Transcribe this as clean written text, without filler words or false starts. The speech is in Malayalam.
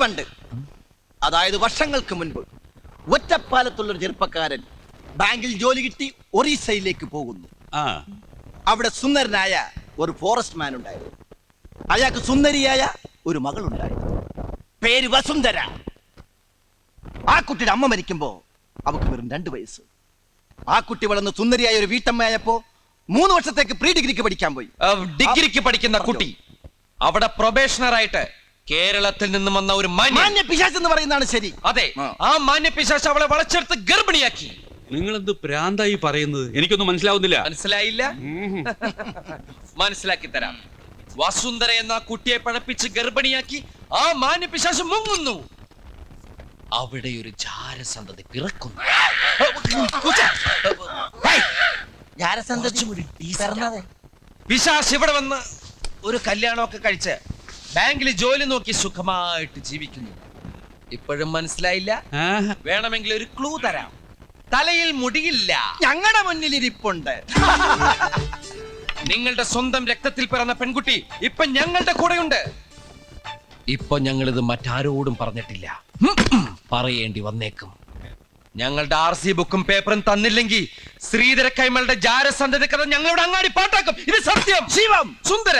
പണ്ട് അതായത് വർഷങ്ങൾക്ക് മുൻപ് ഒറ്റപ്പാലത്തുള്ളൊരു ചെറുപ്പക്കാരൻ ബാങ്കിൽ ജോലി കിട്ടി ഒറീസയിലേക്ക് പോകുന്നു. അവിടെ സുന്ദരനായ ഒരു ഫോറസ്റ്റ് മാൻ ഉണ്ടായിരുന്നു. അയാൾക്ക് സുന്ദരിയായ ഒരു മകളുണ്ടായിരുന്നു. പേര് വസുന്ധര. ആ കുട്ടിയുടെ അമ്മ മരിക്കുമ്പോ അവക്ക് വെറും 2 വയസ്സ്. ആ കുട്ടി വളർന്ന് സുന്ദരിയായ ഒരു വീട്ടമ്മയായപ്പോ 3 വർഷത്തേക്ക് പ്രീ ഡിഗ്രിക്ക് പഠിക്കാൻ പോയി. ഡിഗ്രിക്ക് പഠിക്കുന്ന കുട്ടി അവിടെ പ്രൊബേഷണറായിട്ട് കേരളത്തിൽ നിന്നും വന്ന ഒരു മാന്യ പിശാച് എന്ന് പറയുന്നതാണ് ശരി. അതെ, ആ മാന്യ പിശാച് അവളെ വളച്ചെടുത്ത് ഗർഭിണിയാക്കി. നിങ്ങൾ എന്ത് പ്രാന്തായി പറയുന്നത്? എനിക്കൊന്നും മനസ്സിലാവുന്നില്ല. മനസ്സിലായില്ല? മനസ്സിലാക്കി തരാം. വസുന്ധര എന്ന കുട്ടിയെ പഴപ്പിച്ച് ഗർഭിണിയാക്കി ആ മാന്യ പിശാച് മുങ്ങുന്നു. അവിടെ ഒരു ജാരസന്തതി പിറക്കുന്നു. പിശാച് ഇവിടെ വന്ന് ഒരു കല്യാണമൊക്കെ കഴിച്ച് ബാങ്കിൽ ജോലി നോക്കി സുഖമായിട്ട് ജീവിക്കുന്നു. ഇപ്പോഴും മനസ്സിലായില്ല? വേണമെങ്കിൽ ഒരു ക്ലൂ തരാം. തലയിൽ മുടിയില്ല. ഞങ്ങളുടെ മുന്നിൽ ഇരിപ്പുണ്ട്. നിങ്ങളുടെ സ്വന്തം രക്തത്തിൽ പിറന്ന പെൺകുട്ടി ഇപ്പൊ ഞങ്ങളുടെ കൂടെയുണ്ട്. ഇപ്പൊ ഞങ്ങളിത് മറ്റാരോടും പറഞ്ഞിട്ടില്ല. പറയേണ്ടി വന്നേക്കും. ഞങ്ങളുടെ RC ബുക്കും പേപ്പറും തന്നില്ലെങ്കിൽ ശ്രീധര കൈമളുടെ ജാരസന്ധതി കഥ ഞങ്ങളുടെ അങ്ങാടി പാട്ടാക്കും. ഇത് സത്യം. ശിവം സുന്ദര.